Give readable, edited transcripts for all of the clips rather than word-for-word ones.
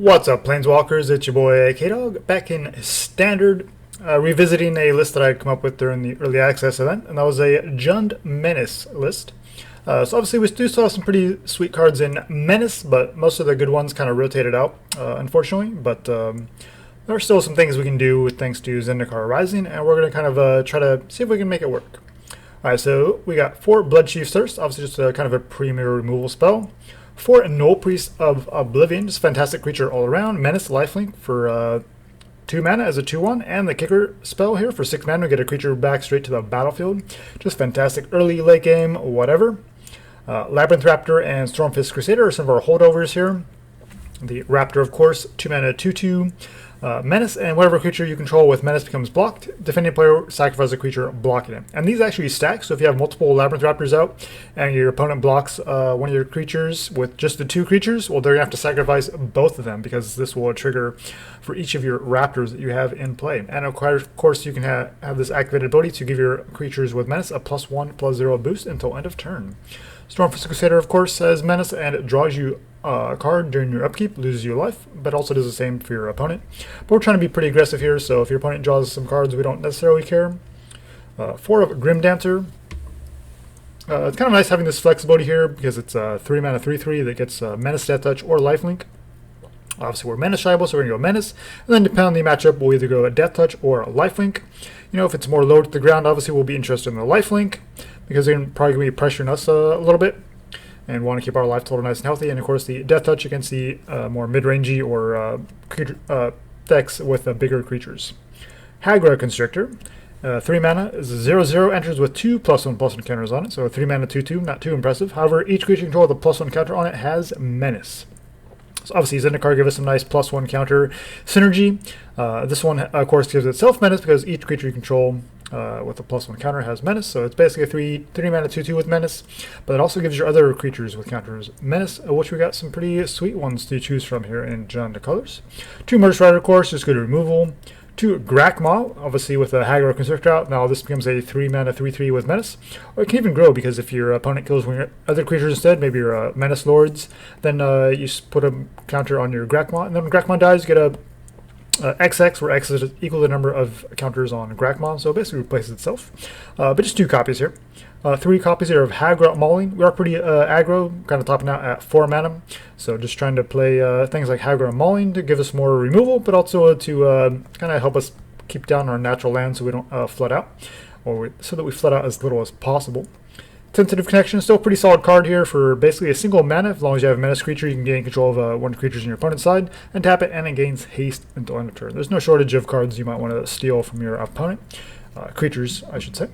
What's up, Planeswalkers? It's your boy K-Dog, back in Standard, revisiting a list that I had come up with during the Early Access event, and that was a Jund Menace list. So obviously we do still have some pretty sweet cards in Menace, but most of the good ones kind of rotated out, unfortunately. But there are still some things we can do thanks to Zendikar Rising, and we're going to kind of try to see if we can make it work. Alright, so we got 4 Bloodchief Thirst, obviously just kind of a premier removal spell. 4 Nullpriest of Oblivion, just fantastic creature all around. Menace lifelink for 2 mana as a 2/1, and the kicker spell here for 6 mana, we get a creature back straight to the battlefield. Just fantastic early, late game, whatever. Labyrinth Raptor and Stormfist Crusader are some of our holdovers here. The Raptor, of course, 2 mana 2/2. Menace, and whatever creature you control with Menace becomes blocked. Defending player sacrifices a creature blocking it. And these actually stack, so if you have multiple Labyrinth Raptors out and your opponent blocks one of your creatures with just the 2 creatures, well, they're going to have to sacrifice both of them because this will trigger for each of your Raptors that you have in play. And of course, you can have this activated ability to give your creatures with Menace a +1/+0 boost until end of turn. Stormfist Crusader, of course, has Menace and it draws you a card during your upkeep, loses your life, but also does the same for your opponent. But we're trying to be pretty aggressive here, so if your opponent draws some cards, we don't necessarily care. 4 of Grimdancer. It's kind of nice having this flexibility here because it's 3 mana 3/3 that gets Menace, Death Touch, or Lifelink. Obviously, we're Menace shiable, so we're going to go Menace. And then depending on the matchup, we'll either go a Death Touch or a Lifelink. You know, if it's more low to the ground, obviously we'll be interested in the Lifelink because they're probably going to be pressuring us a little bit and want to keep our life total nice and healthy. And of course, the Death Touch against the more mid-rangey or decks with bigger creatures. Hagra Constrictor. 3 mana is a 0/0, enters with 2 +1/+1 counters on it, so 3 mana 2/2, not too impressive. However, each creature control with a +1 counter on it has Menace. So obviously Zendikar gives us some nice +1 counter synergy. This one, of course, gives itself Menace because each creature you control with a +1 counter has Menace. So it's basically a 3 mana 2/2 with Menace. But it also gives your other creatures with counters Menace, which we got some pretty sweet ones to choose from here in Jund colors. 2 Murderous Rider, of course, just good removal. 2 Grakmaw, obviously with a Hagra Constrictor out. Now this becomes a 3 mana 3/3 with Menace. Or it can even grow because if your opponent kills one of your other creatures instead, maybe your Menace Lords, then you put a counter on your Grakmaw. And then when Grakmaw dies, you get a XX, where X is equal to the number of counters on Grakmaw, so it basically replaces itself. But just 2 copies here. 3 copies here of Hagra Mauling. We are pretty aggro, kind of topping out at 4 mana. So just trying to play things like Hagra Mauling to give us more removal, but also to kind of help us keep down our natural land so we don't flood out, or so that we flood out as little as possible. Tentative Connection, still a pretty solid card here for basically a single mana. As long as you have a Menace creature, you can gain control of one of the creatures on your opponent's side and tap it, and it gains haste until end of turn. There's no shortage of cards you might want to steal from your opponent. Creatures, I should say.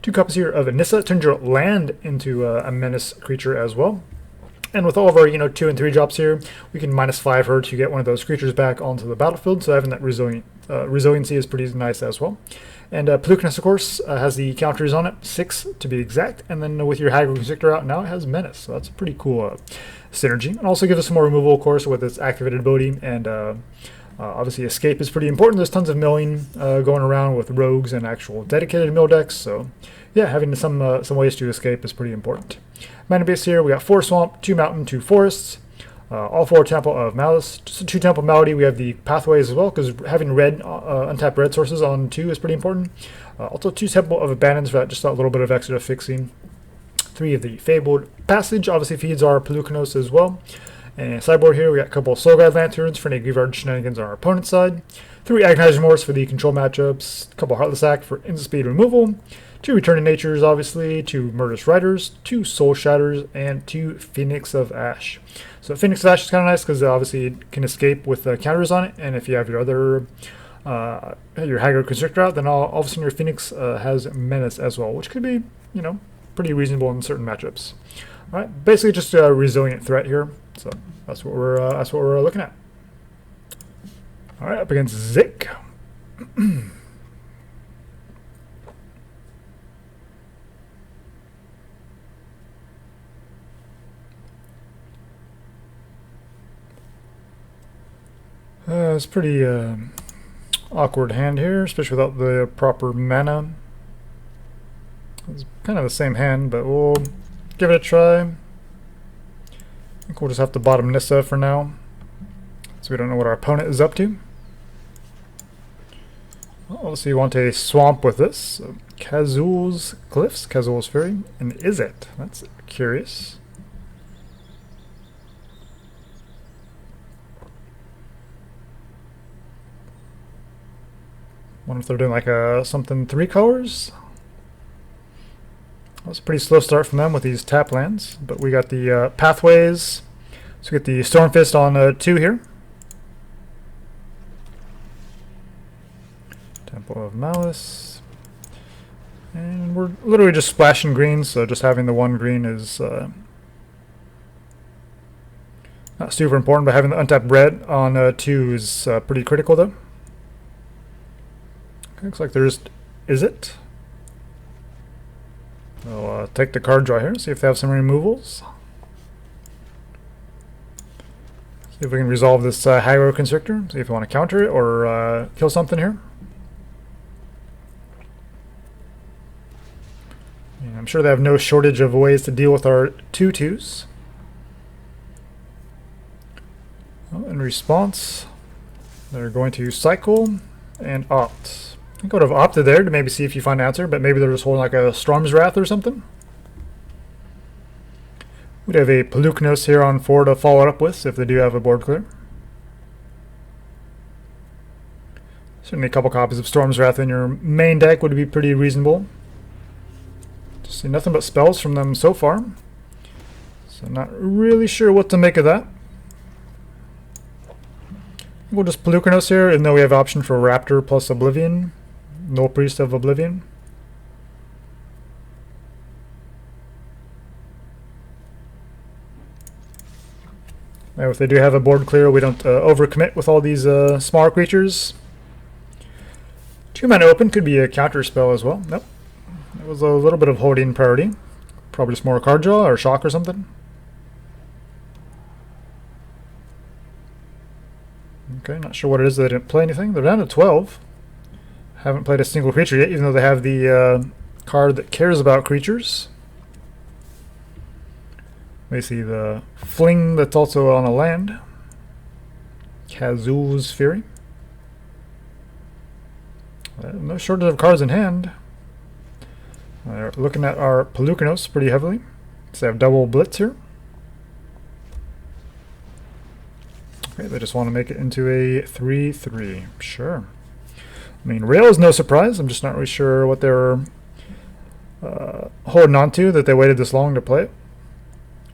2 copies here of Nissa, turns your land into a Menace creature as well. And with all of our 2 and 3 drops here, we can -5 her to get one of those creatures back onto the battlefield. So having that resiliency is pretty nice as well. And Polukranos, of course, has the counters on it, 6 to be exact. And then with your Hagra Constrictor out, now it has Menace. So that's a pretty cool synergy. And also gives us some more removal, of course, with its activated ability. And obviously Escape is pretty important. There's tons of milling going around with rogues and actual dedicated mill decks. So yeah, having some ways to escape is pretty important. Mana base here, we got 4 Swamp, 2 Mountain, 2 Forests. All 4 Temple of Malice. Just 2 Temple of Malady. We have the Pathways as well, because having red, untapped red sources on 2 is pretty important. Also 2 Temple of Abandons for just that little bit of extra fixing. 3 of the Fabled Passage, obviously feeds our Polukranos as well. And sideboard here, we got a couple of Soul Guide Lanterns for any Graveyard shenanigans on our opponent's side. 3 Agonizing Remorse for the control matchups. A couple Heartless Act for instant speed removal. 2 Returning Natures, obviously. 2 Murderous Riders. 2 Soul Shatters. And 2 Phoenix of Ash. So Phoenix of Ash is kind of nice because obviously it can escape with counters on it. And if you have your other, your Hagra Constrictor out, then all of a sudden your Phoenix has Menace as well, which could be, pretty reasonable in certain matchups. All right, basically just a resilient threat here. So that's what we're looking at. All right, up against Zik. It's pretty awkward hand here, especially without the proper mana. It's kind of the same hand, but we'll give it a try. I think we'll just have to bottom Nissa for now. so we don't know what our opponent is up to. Well, so you want a swamp with this. So Kazul's Glyphs, Kazul's Fury, and is it? That's curious. Wonder if they're doing like a something 3 colors. That was a pretty slow start from them with these tap lands, but we got the pathways. So we get the Stormfist on 2 here. Temple of Malice. And we're literally just splashing green, so just having the 1 green is not super important, but having the untapped red on 2 is pretty critical though. Okay, looks like there's... is it? I'll take the card draw here, see if they have some removals. See if we can resolve this Hagra Constrictor, see if we want to counter it or kill something here. And I'm sure they have no shortage of ways to deal with our 2/2s. Well, in response, they're going to cycle and opt. I would have opted there to maybe see if you find an answer, but maybe they're just holding like a Storm's Wrath or something. We'd have a Polukranos here on 4 to follow it up with if they do have a board clear. Certainly a couple copies of Storm's Wrath in your main deck would be pretty reasonable. Just see nothing but spells from them so far. So not really sure what to make of that. We'll just Polukranos here, and then we have option for Raptor plus Oblivion. Nullpriest of Oblivion. Now if they do have a board clear, we don't overcommit with all these smaller creatures. 2 mana open could be a counter spell as well. Nope. It was a little bit of holding priority. Probably just more card draw or shock or something. Okay, not sure what it is. They didn't play anything. They're down to 12. Haven't played a single creature yet, even though they have the card that cares about creatures. We see the Fling that's also on a land. Kazul's Fury. No shortage of cards in hand. Looking at our Polukranos pretty heavily. So they have double Blitz here. Okay, they just want to make it into a 3/3. Sure. I mean, Rail is no surprise. I'm just not really sure what they're holding on to that they waited this long to play it.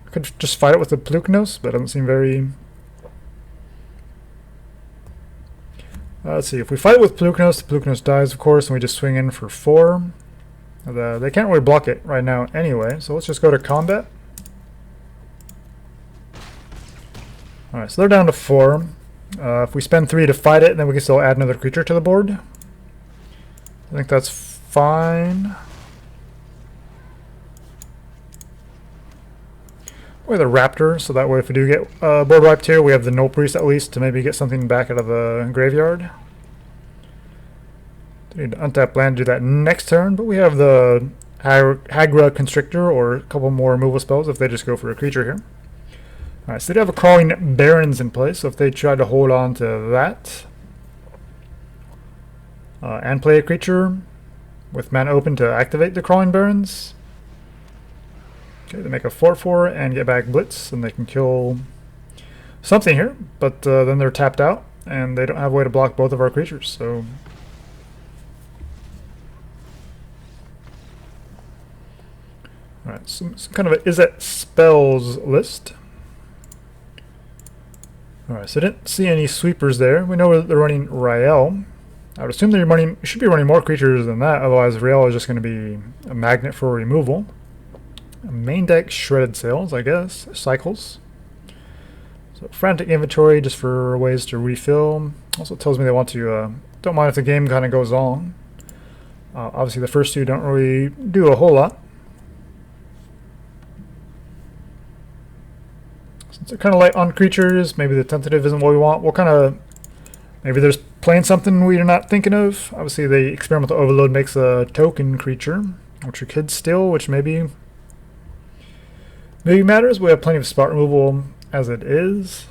I could just fight it with the Polukranos, but it doesn't seem very... let's see, if we fight it with Polukranos, the Polukranos dies, of course, and we just swing in for 4. They can't really block it right now anyway, so let's just go to combat. Alright, so they're down to 4. If we spend 3 to fight it, then we can still add another creature to the board. I think that's fine. We have the Raptor, so that way if we do get board wiped here, we have the Nullpriest at least to maybe get something back out of the graveyard. Need to untap land to do that next turn, but we have the Hagra Constrictor or a couple more removal spells if they just go for a creature here. Alright, so they have a Crawling Barrens in place, so if they try to hold on to that and play a creature with mana open to activate the Crawling Barrens. Okay, they make a 4/4 and get back Blitz, and they can kill something here, but then they're tapped out, and they don't have a way to block both of our creatures, so... Alright, some kind of a is that spells list. Alright, so I didn't see any sweepers there. We know they're running Rael. I would assume they're should be running more creatures than that, otherwise Rael is just going to be a magnet for removal. Main deck Shredded Sails, I guess. Cycles. So Frantic Inventory just for ways to refill. Also tells me they want to, don't mind if the game kind of goes on. Obviously the first 2 don't really do a whole lot. Since they're kind of light on creatures, maybe the Tentative isn't what we want. We'll kind of, maybe there's playing something we're not thinking of. Obviously the Experimental Overload makes a token creature, which you could steal, which maybe matters. We have plenty of spot removal as it is.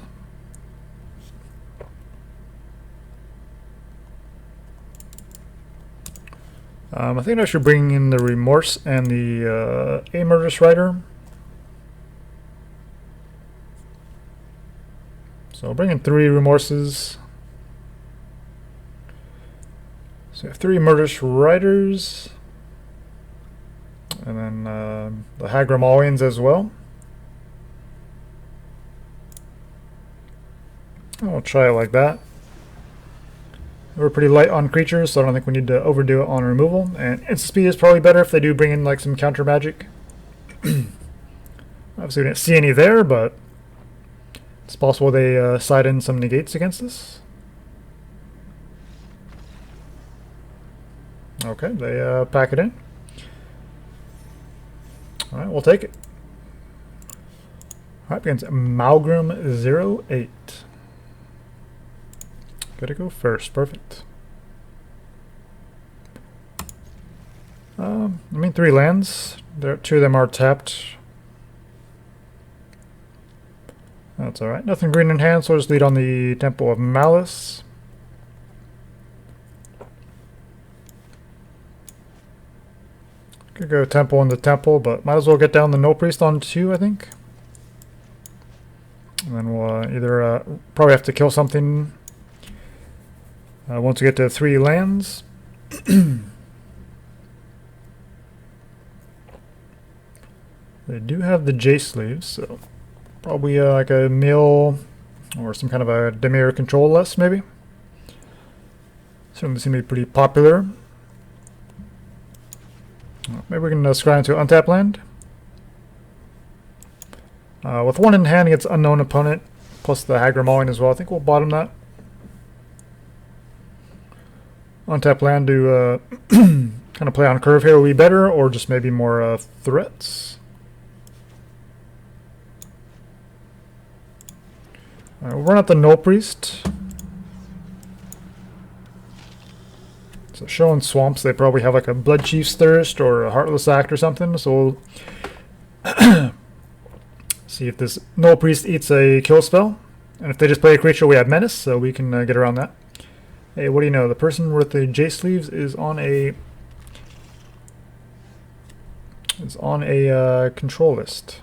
I think I should bring in the Remorse and the a Murderous Rider. So I'll bring in 3 Remorses. So we have 3 Murderous Riders. And then the Hagra Maulings as well. And we'll try it like that. We're pretty light on creatures, so I don't think we need to overdo it on removal. And instant speed is probably better if they do bring in like some counter magic. Obviously we didn't see any there, but it's possible they side in some negates against us. Okay, they pack it in. Alright, we'll take it. Alright, begins Malgrim 08. Gotta go first, perfect. I mean 3 lands. 2 of them are tapped. That's alright. Nothing green in hand, so I'll just lead on the Temple of Malice. Could go Temple into Temple, but might as well get down the Nullpriest on 2, I think. And then we'll either probably have to kill something once we get to 3 lands. They do have the J sleeves, so probably like a mill or some kind of a Demir control list, maybe. Certainly seem to be pretty popular. Maybe we can scry into untapped land. With 1 in hand against unknown opponent, plus the Hagra Mauling as well. I think we'll bottom that. Untapped land to kind of play on curve here will be better, or just maybe more threats. We'll run out the Nullpriest. So showing swamps, they probably have like a Bloodchief's Thirst or a Heartless Act or something. So we'll see if this Nullpriest eats a kill spell. And if they just play a creature, we have Menace, so we can get around that. Hey, what do you know? The person with the J sleeves is on a control list.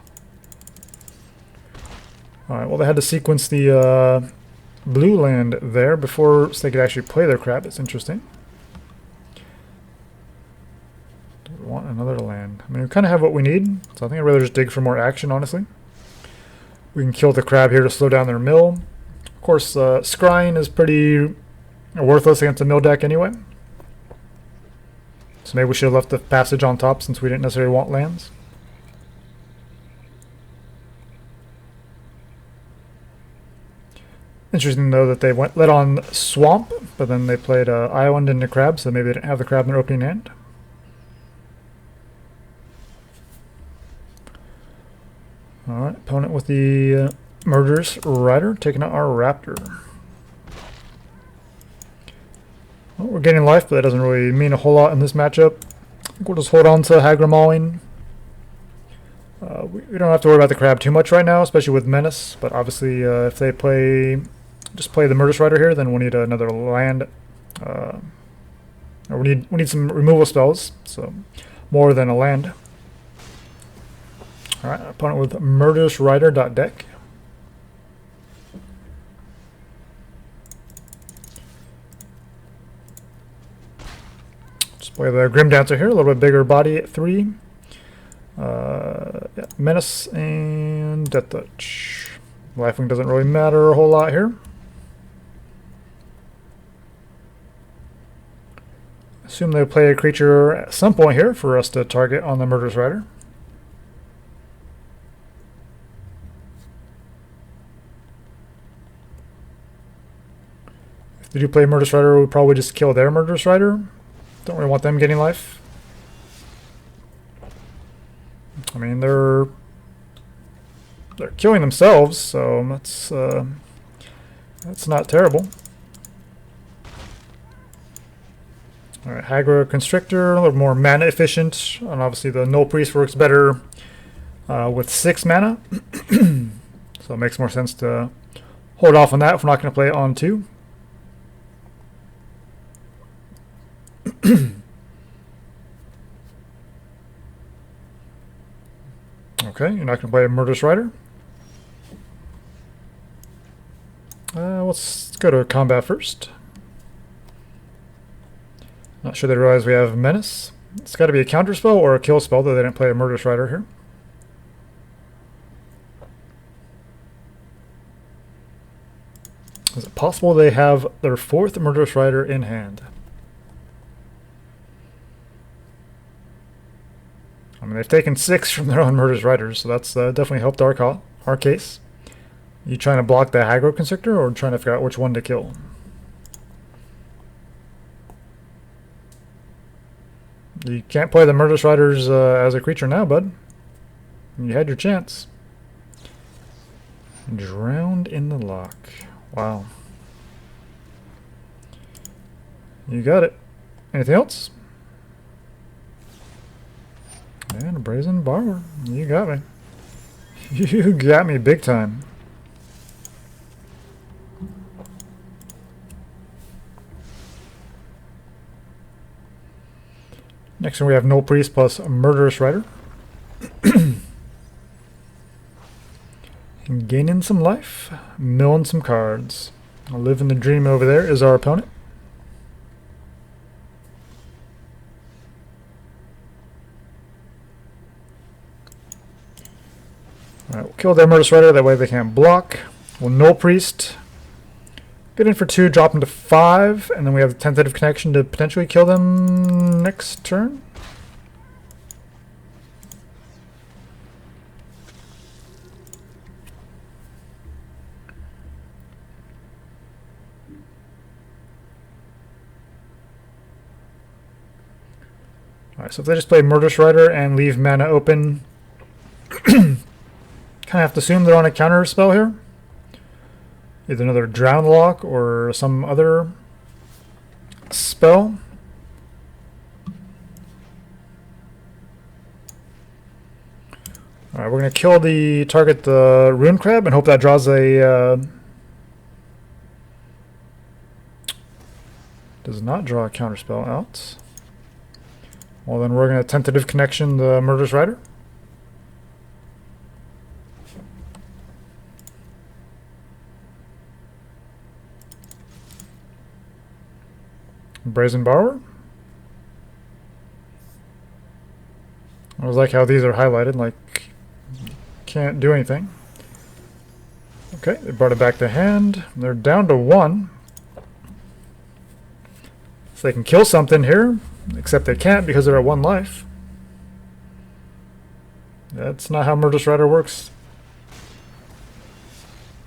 All right. Well, they had to sequence the blue land there before, so they could actually play their crap. It's interesting. Do we want another land? I mean, we kind of have what we need, so I think I'd rather just dig for more action, honestly. We can kill the crab here to slow down their mill. Of course, scrying is pretty worthless against a mill deck anyway. So maybe we should have left the passage on top since we didn't necessarily want lands. Interesting though that they let on Swamp, but then they played Island into Crab, so maybe they didn't have the Crab in their opening hand. Alright, opponent with the Murderous Rider, taking out our Raptor. Well, we're getting life, but that doesn't really mean a whole lot in this matchup. I think we'll just hold on to Hagra Mauling. We don't have to worry about the Crab too much right now, especially with Menace, but obviously if they just play the Murderous Rider here, then we'll need another land. Or we need some removal spells, so more than a land. Alright, opponent with Murderous Rider deck. Just play the Grimdancer here, a little bit bigger body at 3. Yeah, Menace and Death Touch. Lifelink doesn't really matter a whole lot here. Assume they play a creature at some point here for us to target on the Murderous Rider. If they do play Murderous Rider, we'll probably just kill their Murderous Rider. Don't really want them getting life. I mean, they're killing themselves, so that's not terrible. Alright, Hagra Constrictor, a little more mana efficient, and obviously the Nullpriest works better with 6 mana. So it makes more sense to hold off on that if we're not going to play it on 2. Okay, you're not going to play a Murderous Rider. Let's go to combat first. Not sure they realize we have Menace. It's got to be a counter spell or a kill spell, though they didn't play a Murderous Rider here. Is it possible they have their 4th Murderous Rider in hand? I mean, they've taken 6 from their own Murderous Riders, so that's definitely helped our case. You trying to block the Hagra Constrictor or trying to figure out which one to kill? You can't play the Murderous Riders as a creature now, bud. You had your chance. Drowned in the lock. Wow. You got it. Anything else? And a Brazen Borrower. You got me. You got me big time. Next one we have Nullpriest plus Murderous Rider. Gaining some life, milling some cards. Living the dream over there is our opponent. Alright, we'll kill their Murderous Rider, that way they can't block. We'll Nullpriest. Get in for 2, drop them to 5, and then we have the Tentative Connection to potentially kill them next turn. Alright, so if they just play Murderous Rider and leave mana open, kind of have to assume they're on a counter spell here. Either another Drown Lock or some other spell. Alright, we're going to kill the Rune Crab and hope that draws a... does not draw a counterspell out. Well, then we're going to Tentative Connection the Murderous Rider. Brazen Borrower. I like how these are highlighted, like can't do anything. Okay, they brought it back to hand. They're down to 1. So they can kill something here, except they can't because they're at 1 life. That's not how Murderous Rider works.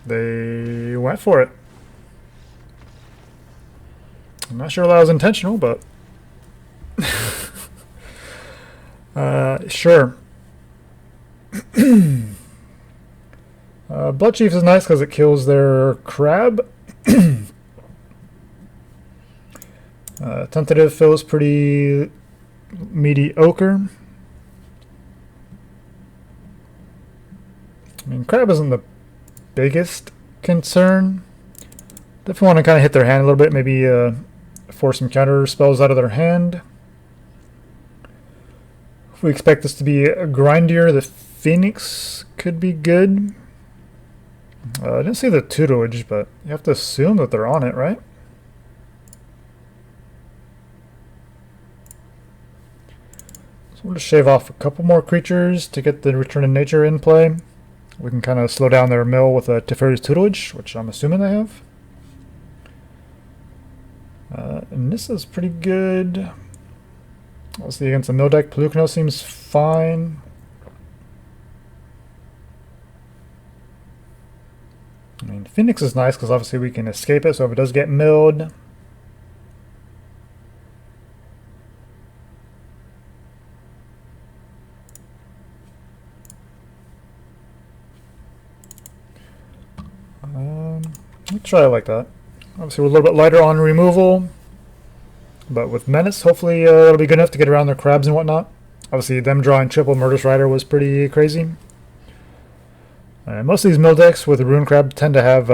They went for it. I'm not sure that was intentional, but sure. Bloodchief is nice because it kills their crab. Tentative feels pretty mediocre. I mean, crab isn't the biggest concern. Definitely want to kind of hit their hand a little bit, maybe force some counter spells out of their hand. If we expect this to be a grindier, the Phoenix could be good. I didn't see the tutelage, but you have to assume that they're on it, right? So we'll just shave off a couple more creatures to get the Return to Nature in play. We can kind of slow down their mill with a Teferi's tutelage, which I'm assuming they have. Nissa's pretty good. We'll see against the mill deck. Polukranos seems fine. I mean, Phoenix is nice because obviously we can escape it, so if it does get milled. Let's try it like that. Obviously we're a little bit lighter on removal, but with Menace, hopefully it'll be good enough to get around their crabs and whatnot. Obviously them drawing triple Murderous Rider was pretty crazy. Most of these mill decks with the Rune Crab tend to have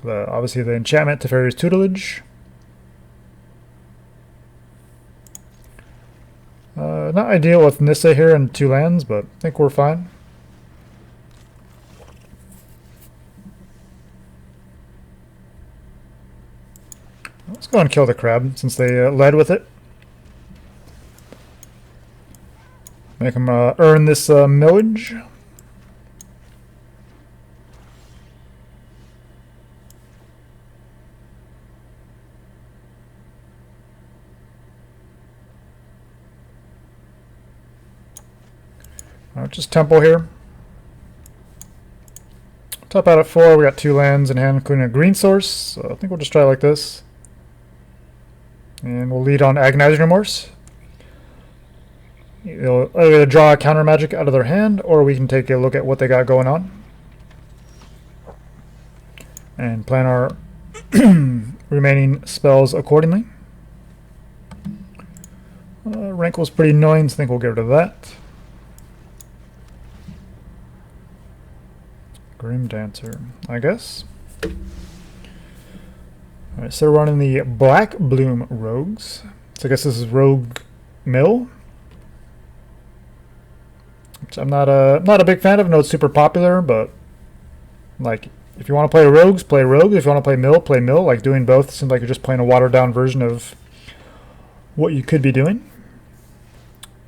obviously the enchantment Teferi's tutelage. Not ideal with Nissa here and 2 lands, but I think we're fine. Let's go and kill the crab since they led with it. Make them earn this millage. Just Temple here. Top out at 4, we got 2 lands in hand, including a green source. So I think we'll just try it like this. And we'll lead on Agonizing Remorse. You'll either draw a counter magic out of their hand, or we can take a look at what they got going on. And plan our remaining spells accordingly. Rankle's pretty annoying, so I think we'll get rid of that. Grimdancer, I guess. Alright, so we're running the Black Bloom Rogues. So I guess this is Rogue Mill, which I'm not a big fan of. I know it's super popular, but like if you want to play Rogues, play Rogue. If you want to play Mill, play Mill. Like doing both seems like you're just playing a watered down version of what you could be doing.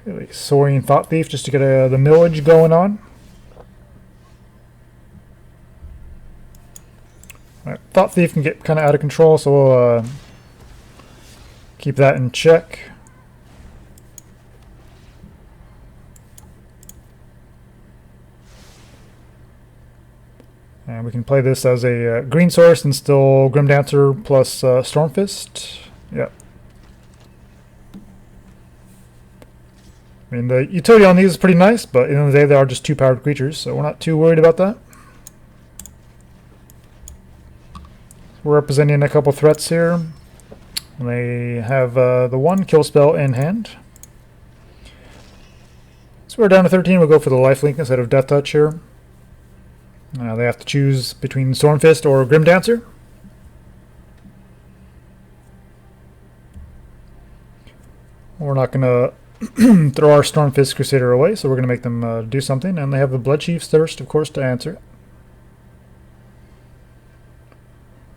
Like Soaring Thought Thief just to get the millage going on. Right, Thought Thief can get kind of out of control, so we'll keep that in check. And we can play this as a green source and still Grimdancer plus Stormfist. Yep. I mean, the utility on these is pretty nice, but at the end of the day, they are just 2 powered creatures, so we're not too worried about that. We're representing a couple threats here. They have the 1 kill spell in hand. So we're down to 13. We'll go for the lifelink instead of Death Touch here. They have to choose between Stormfist or Grimdancer. We're not going to throw our Stormfist Crusader away, so we're going to make them do something. And they have the Bloodchief's Thirst, of course, to answer.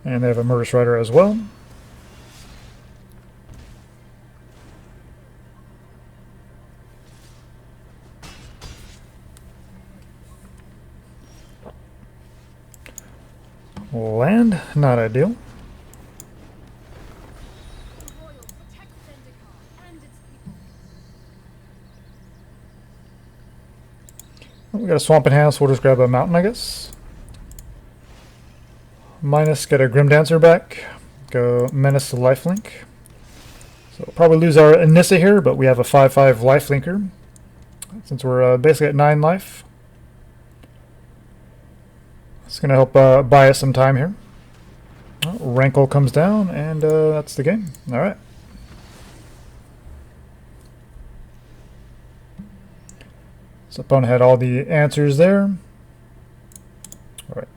And they have a Murderous Rider as well. Land, not ideal. We got a swamp in hand, so we'll just grab a mountain, I guess. Minus, get a Grimdancer back. Go Menace to lifelink. So we'll probably lose our Nissa here, but we have a 5/5 lifelinker. Since we're basically at 9 life. It's going to help buy us some time here. Rankle comes down, and that's the game. Alright. So opponent had all the answers there. Alright.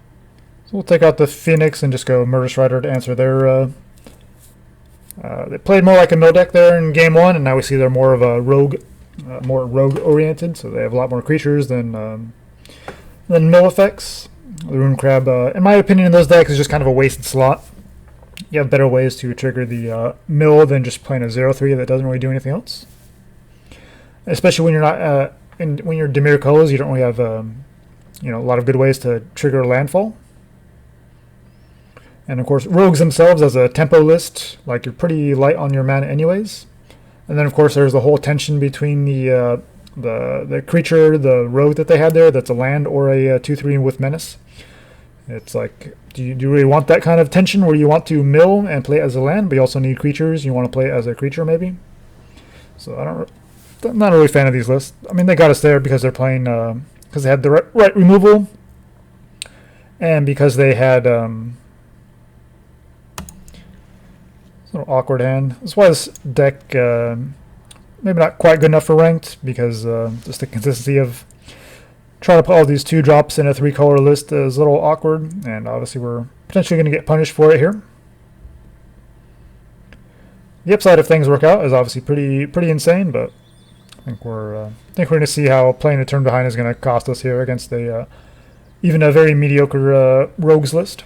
So we'll take out the Phoenix and just go Murderous Rider to answer their... they played more like a mill deck there in game 1, and now we see they're more of a rogue, more rogue-oriented, so they have a lot more creatures than mill effects. The Rune Crab, in my opinion, in those decks is just kind of a wasted slot. You have better ways to trigger the mill than just playing a 0/3 that doesn't really do anything else. Especially when you're not when you're Dimir colors, you don't really have a lot of good ways to trigger landfall. And of course, rogues themselves as a tempo list, like you're pretty light on your mana anyways. And then of course there's the whole tension between the creature, the rogue that they had there, that's a land or a 2/3 with Menace. It's like, do you really want that kind of tension where you want to mill and play it as a land, but you also need creatures, you want to play it as a creature maybe? So I'm not really a fan of these lists. I mean, they got us there because they're playing, because they had the right removal, and because they had it's a little awkward hand. That's why this deck maybe not quite good enough for ranked, because just the consistency of trying to put all these 2-drops in a 3-color list is a little awkward, and obviously we're potentially going to get punished for it here. The upside if things work out is obviously pretty insane, but think we're going to see how playing a turn behind is going to cost us here against even a very mediocre rogues list.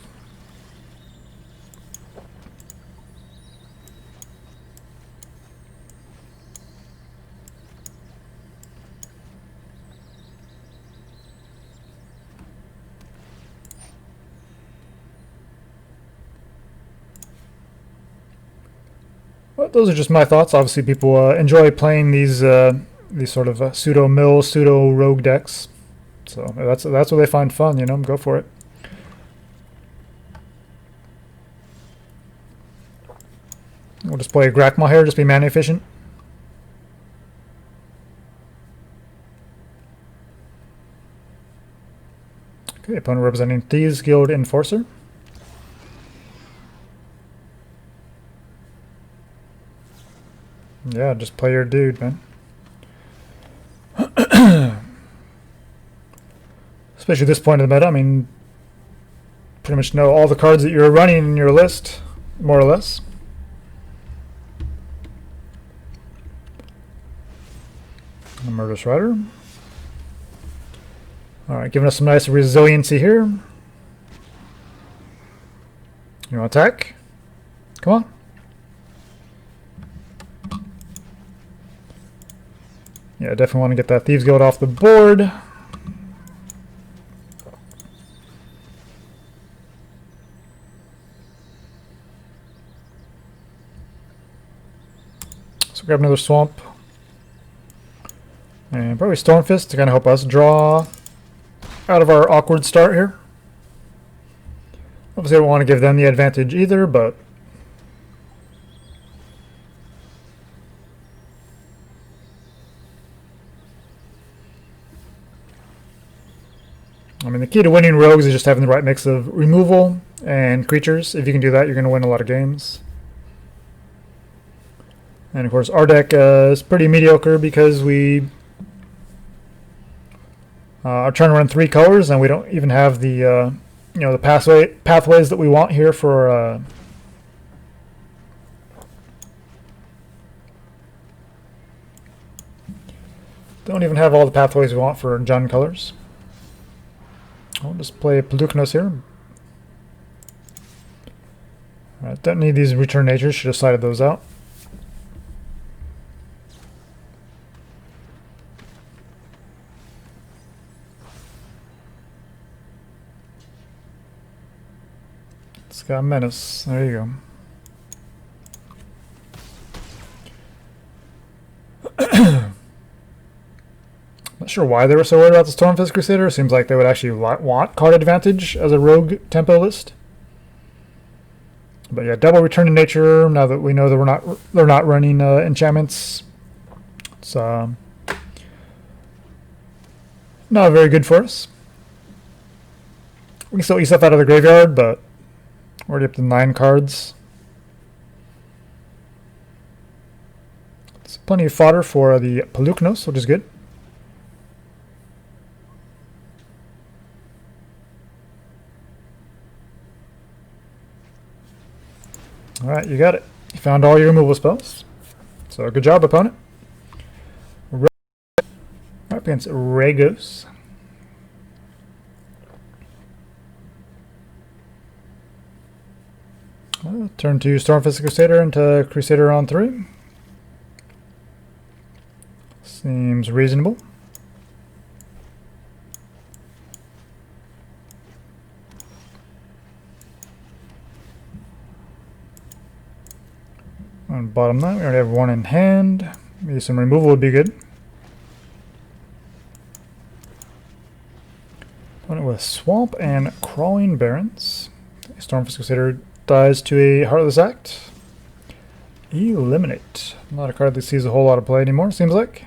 But those are just my thoughts. Obviously, people enjoy playing these sort of pseudo mill, pseudo rogue decks. So that's what they find fun. You know, go for it. We'll just play a Grakmaw here, just be mana efficient. Okay, opponent representing Thieves Guild Enforcer. Yeah, just play your dude, man. Especially at this point in the meta, I mean, pretty much know all the cards that you're running in your list, more or less. A Murderous Rider. Alright, giving us some nice resiliency here. You want to attack? Come on. Yeah, definitely want to get that Thieves Guild off the board. So grab another Swamp. And probably Stormfist to kind of help us draw out of our awkward start here. Obviously I don't want to give them the advantage either, but I mean, the key to winning rogues is just having the right mix of removal and creatures. If you can do that, you're going to win a lot of games. And of course, our deck is pretty mediocre because we are trying to run 3 colors, and we don't even have the the pathways that we want here for. Don't even have all the pathways we want for Jund colors. I'll just play Polukranos here. Alright, don't need these return natures, should have sided those out. It's got Menace, there you go. Not sure why they were so worried about the Stormfist Crusader. Seems like they would actually want card advantage as a rogue tempo list. But yeah, double return to nature. Now that we know that they're not running enchantments, it's not very good for us. We can still eat stuff out of the graveyard, but we're already up to 9 cards. It's plenty of fodder for the Polukranos, which is good. Alright, you got it. You found all your removal spells. So good job, opponent. Up against Ragos. Turn to Stormfist Crusader into Crusader on 3. Seems reasonable. On bottom that, we already have 1 in hand. Maybe some removal would be good. Opponent with Swamp and Crawling Barrens. Stormfist Crusader dies to a Heartless Act. Eliminate. Not a card that sees a whole lot of play anymore, seems like.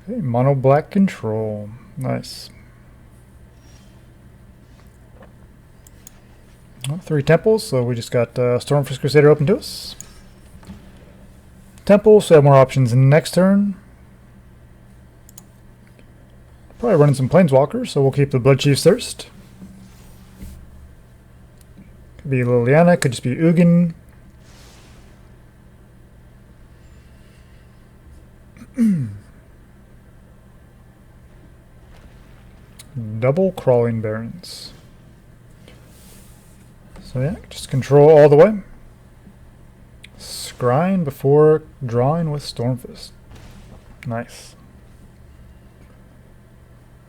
Okay, mono black control. Nice. 3 temples, so we just got Stormfist Crusader open to us. Temples, so we have more options next turn. Probably running some Planeswalkers, so we'll keep the Bloodchief Thirst. Could be Liliana, could just be Ugin. double Crawling Barrens. So yeah, just control all the way. Scrying before drawing with Stormfist. Nice.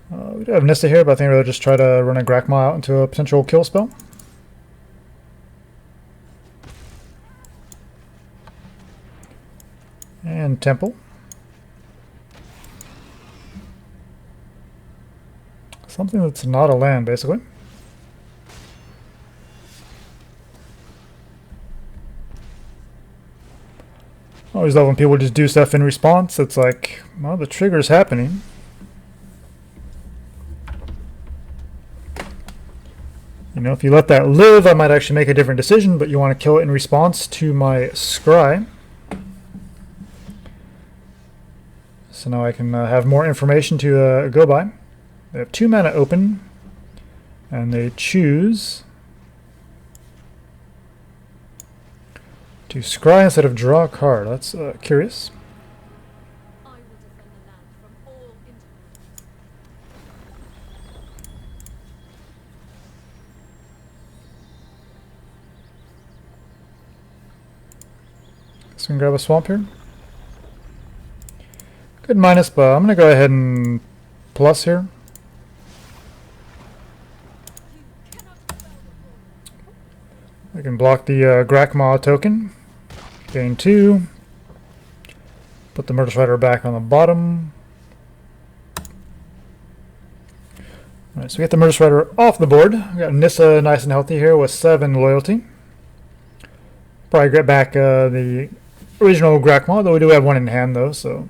We do have Nissa here, but I think we'll just try to run a Grakmaw out into a potential kill spell. And Temple. Something that's not a land, basically. I always love when people just do stuff in response. It's like, well, the trigger's happening. You know, if you let that live, I might actually make a different decision, but you want to kill it in response to my Scry. So now I can have more information to go by. They have 2 mana open, and they choose to scry instead of draw a card. That's curious. I will defend the land from all interference. So we can grab a swamp here. Good minus, but I'm going to go ahead and plus here. I can block the Grakmaw token. Gain 2. Put the Murderous Rider back on the bottom. Alright, so we get the Murderous Rider off the board. We got Nissa nice and healthy here with 7 loyalty. Probably get back the original Grakmaw, though we do have 1 in hand though, so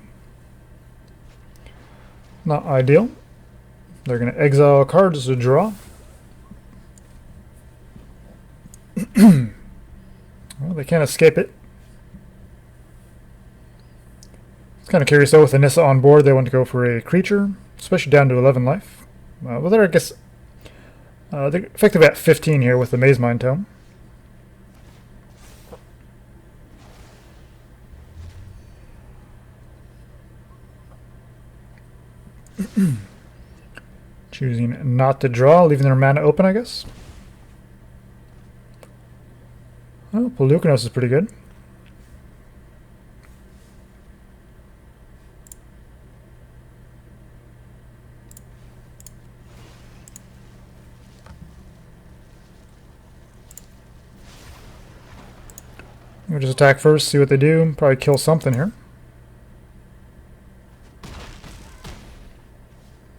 not ideal. They're going to exile cards to draw. Well, they can't escape it. It's kind of curious though, with the Nissa on board, they want to go for a creature, especially down to 11 life. Well, they're, I guess, they're effective at 15 here with the Maze Mind Tome. Choosing not to draw, leaving their mana open, I guess. Oh, Polukranos is pretty good. We'll just attack first, see what they do. Probably kill something here.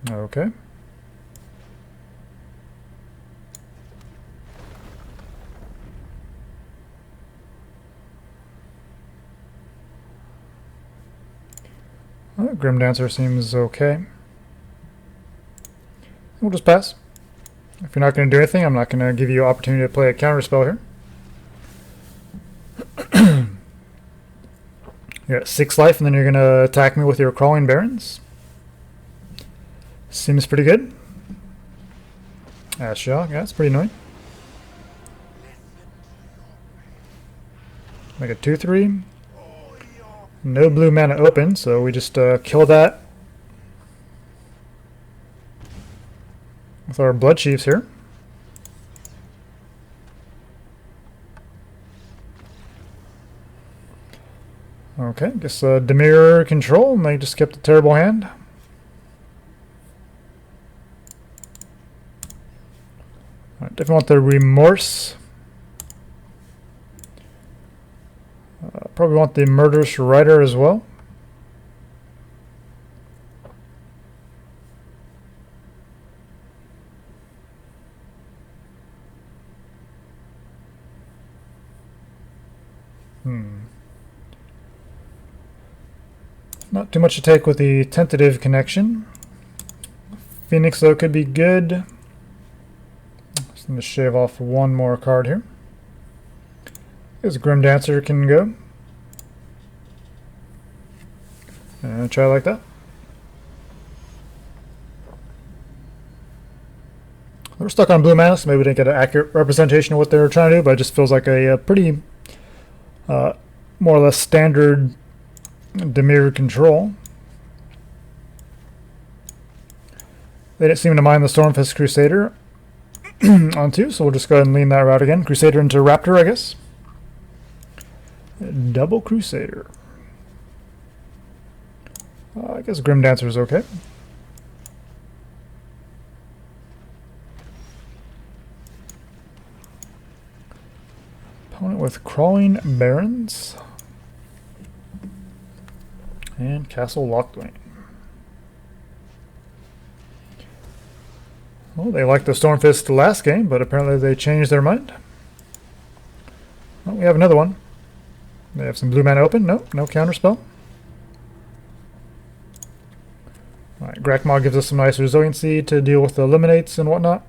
Okay. Well, Grimdancer seems okay. We'll just pass. If you're not going to do anything, I'm not going to give you an opportunity to play a counter spell here. You're at 6 life, and then you're going to attack me with your Crawling Barrens. Seems pretty good. Shock, yeah, it's pretty annoying. Make a 2/3. No blue mana open, so we just kill that with our Bloodchiefs here. Okay, guess Demir control, and they just kept a terrible hand. Definitely want the Remorse. Probably want the Murderous Rider as well. Not too much to take with the Tentative Connection. Phoenix, though, could be good. Just going to shave off 1 more card here. This Grimdancer can go. And try like that. We're stuck on blue mana, so maybe we didn't get an accurate representation of what they were trying to do, but it just feels like a pretty more or less standard Demir control. They didn't seem to mind the Stormfist Crusader on 2, so we'll just go ahead and lean that route again. Crusader into Raptor, I guess. Double Crusader. I guess Grimdancer is okay. Opponent with Crawling Barrens. And Castle Locthwain. Well, they liked the Stormfist last game, but apparently they changed their mind. Well, we have another one. They have some blue mana open. Nope, no counterspell. Alright, Grakmaw gives us some nice resiliency to deal with the eliminates and whatnot.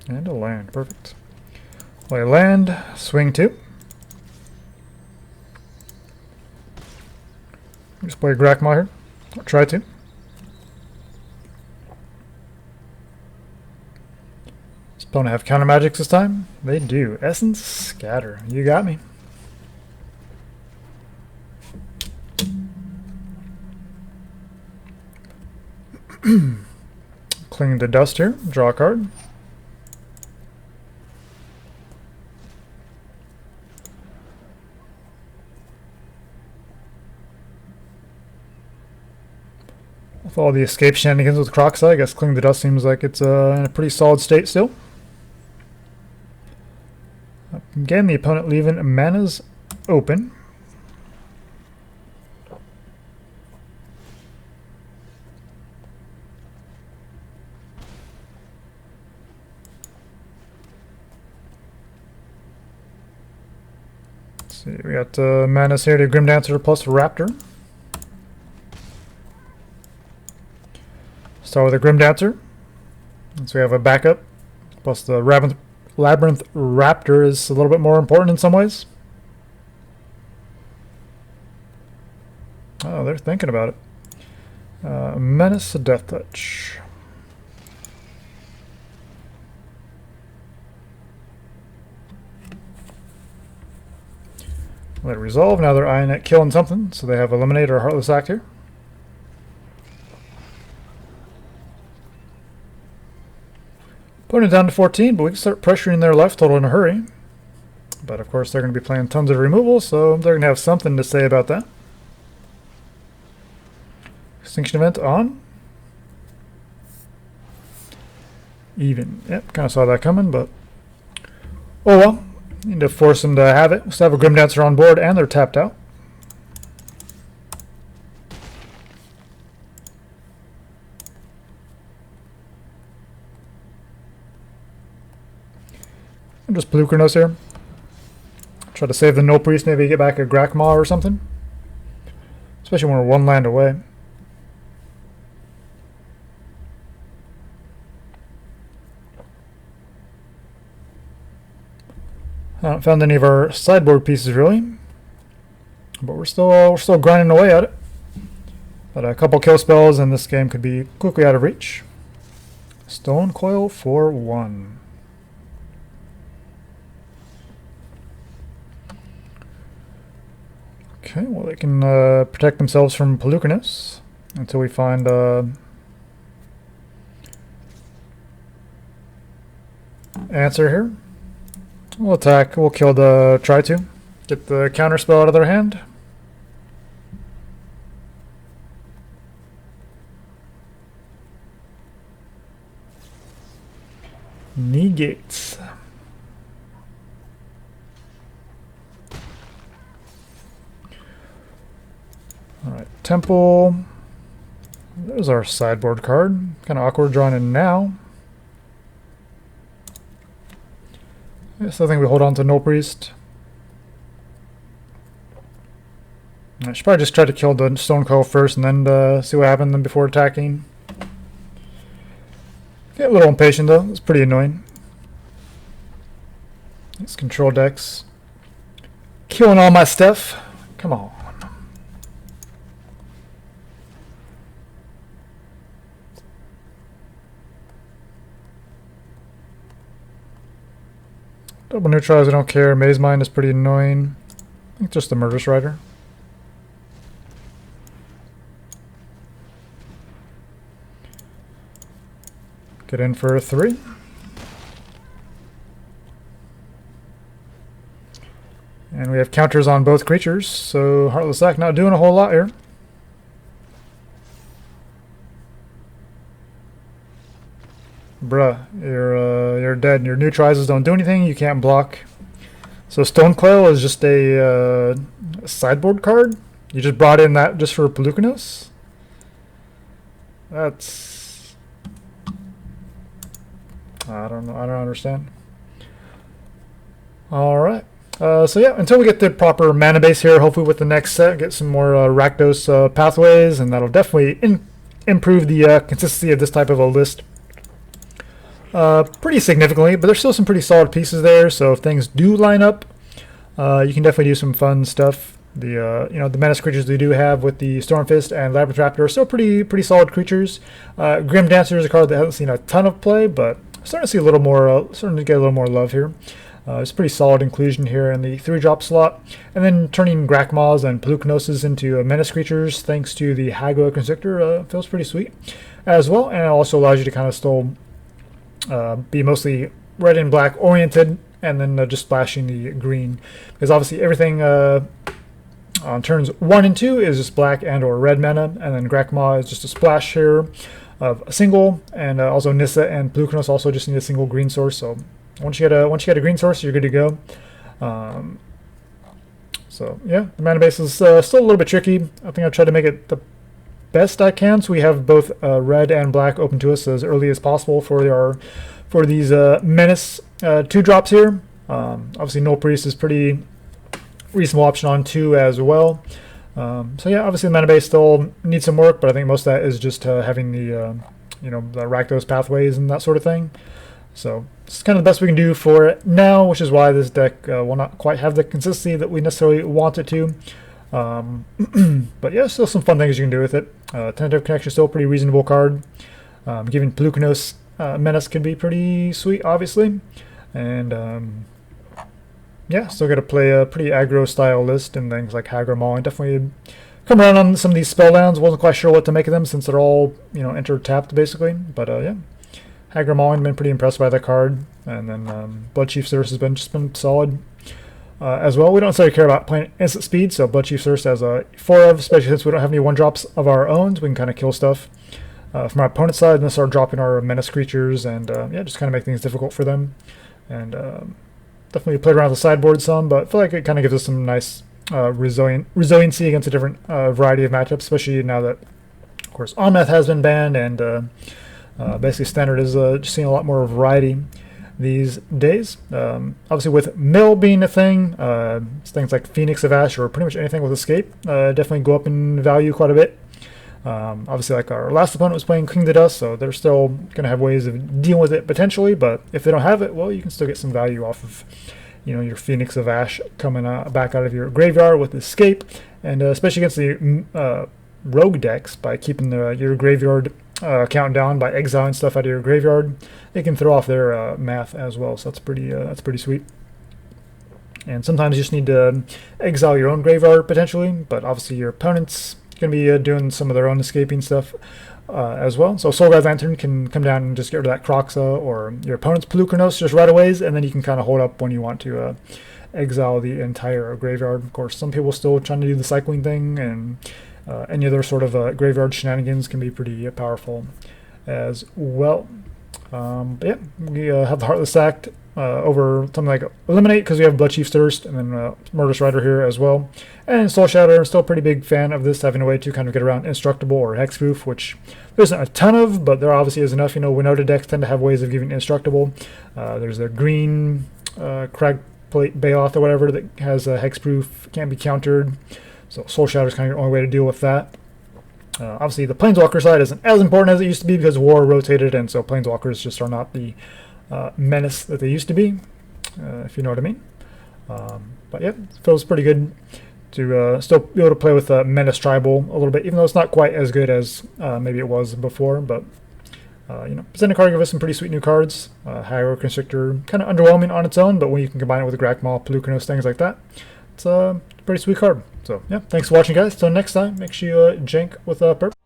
And a land, perfect. Play land, swing 2. Just play Grakmaw here. Or try to. Does opponent have counter magics this time? They do. Essence Scatter. You got me. Cling to Dust here. Draw a card. With all the escape shenanigans with Crocsai, I guess Cling to Dust seems like it's in a pretty solid state still. Again, the opponent leaving manas open. Let's see, we got Menace here to Grimdancer plus Raptor. Start with a Grimdancer. So we have a backup. Plus the Labyrinth Raptor is a little bit more important in some ways. Oh, they're thinking about it. Menace, Death Touch. Let it resolve. Now they're eyeing at killing something, so they have Eliminate or Heartless Act here. Putting it down to 14, but we can start pressuring their life total in a hurry. But of course they're going to be playing tons of removal, so they're going to have something to say about that. Extinction event on. Even. Yep, kind of saw that coming, but oh well. Need to force them to have it. We still have a Grimdancer on board, and they're tapped out. Just Polukranos here. Try to save the Nullpriest, maybe get back a Grakmaw or something. Especially when we're one land away. I haven't found any of our sideboard pieces really, but we're still grinding away at it. But a couple kill spells and this game could be quickly out of reach. Stone Coil for 1. Okay, well they can protect themselves from Polukranos until we find answer here. We'll attack, we'll kill try to get the counter spell out of their hand. Negates. Alright, Temple. There's our sideboard card. Kind of awkward drawing in now. Yes, I think we hold on to Nullpriest. I should probably just try to kill the Stone Coil first and then see what happens before attacking. Get a little impatient though, it's pretty annoying. These control decks. Killing all my stuff. Come on. Double neutralize, I don't care. Maze Mind is pretty annoying. think just the Murderous Rider. Get in for a 3. And we have counters on both creatures, so Heartless Act not doing a whole lot here. Bruh, you're dead. Your neutralizers don't do anything. You can't block. So Stonecoil is just a sideboard card. You just brought in that just for Polukranos. That's I don't know. I don't understand. All right. So yeah, until we get the proper mana base here, hopefully with the next set, get some more Rakdos pathways, and that'll definitely improve the consistency of this type of a list pretty significantly. But there's still some pretty solid pieces there, so if things do line up, you can definitely do some fun stuff. The the Menace creatures we do have with the Stormfist and Labyrinth Raptor are still pretty solid creatures. Grimdancer is a card that hasn't seen a ton of play, but starting to see a little more, starting to get a little more love here. It's pretty solid inclusion here in the 3-drop slot, and then turning Grakmaws and Polukranos into Menace creatures thanks to the Hagra Constrictor feels pretty sweet as well, and it also allows you to kind of still be mostly red and black oriented, and then just splashing the green, because obviously everything on turns 1 and 2 is just black and or red mana, and then Grakmaw is just a splash here of a single, and also Nissa and Polukranos also just need a single green source. So once you get a green source, you're good to go. So yeah, the mana base is still a little bit tricky. I think I've tried to make it the best I can, so we have both red and black open to us as early as possible for these Menace 2-drops here. Obviously Nullpriest is pretty reasonable option on 2 as well. So yeah, obviously the mana base still needs some work, but I think most of that is just having the the Rakdos pathways and that sort of thing. So it's kind of the best we can do for it now, which is why this deck will not quite have the consistency that we necessarily want it to. But yeah, still some fun things you can do with it. Tentative Connection is still a pretty reasonable card. Giving Polukranos Menace can be pretty sweet, obviously. And yeah, still got to play a pretty aggro style list and things like Hagra Mauling. Definitely come around on some of these spell downs. Wasn't quite sure what to make of them since they're all enter tapped basically. But yeah, Hagra Mauling, been pretty impressed by that card. And then Bloodchief Source has been solid as well. We don't necessarily care about playing instant speed, so Bloodchief Source has a 4 of, especially since we don't have any 1-drops of our own, so we can kind of kill stuff from our opponent's side and then start dropping our Menace creatures, and yeah, just kind of make things difficult for them. And definitely played around with the sideboard some, but I feel like it kind of gives us some nice resiliency against a different variety of matchups, especially now that, of course, Omnath has been banned, and basically Standard is just seeing a lot more variety these days. Obviously with Mill being a thing, things like Phoenix of Ash or pretty much anything with Escape definitely go up in value quite a bit. Obviously, like our last opponent was playing King to Dust, so they're still going to have ways of dealing with it potentially, but if they don't have it, well, you can still get some value off of your Phoenix of Ash coming back out of your graveyard with Escape, and especially against the rogue decks, by keeping your graveyard count down by exiling stuff out of your graveyard, it can throw off their math as well, so that's pretty sweet. And sometimes you just need to exile your own graveyard potentially, but obviously your opponent's going to be doing some of their own escaping stuff as well. So Soul Guide Lantern can come down and just get rid of that Kroxa or your opponent's Polukranos just right away, and then you can kind of hold up when you want to exile the entire graveyard. Of course, some people still trying to do the cycling thing, and any other sort of graveyard shenanigans can be pretty powerful as well. But yeah, we have the Heartless Act over something like Eliminate, because we have Bloodchief Thirst, and then Murderous Rider here as well. And Soul Shatter, I'm still a pretty big fan of this, having a way to kind of get around Indestructible or Hexproof, which there isn't a ton of, but there obviously is enough. Winota decks tend to have ways of giving Indestructible. There's a green Crag Bayoth or whatever that has a Hexproof, can't be countered. So Soul Shatter is kind of your only way to deal with that. Obviously, the Planeswalker side isn't as important as it used to be because War rotated, and so Planeswalkers just are not the menace that they used to be, if you know what I mean. But yeah, it feels pretty good to still be able to play with Menace Tribal a little bit, even though it's not quite as good as maybe it was before. But Zendikar gives us some pretty sweet new cards. Hagra Constrictor, kind of underwhelming on its own, but when you can combine it with Grakmaw, Polukranos, things like that, it's pretty sweet card. So yeah, thanks for watching, guys. Till next time, make sure you jank with a purpose.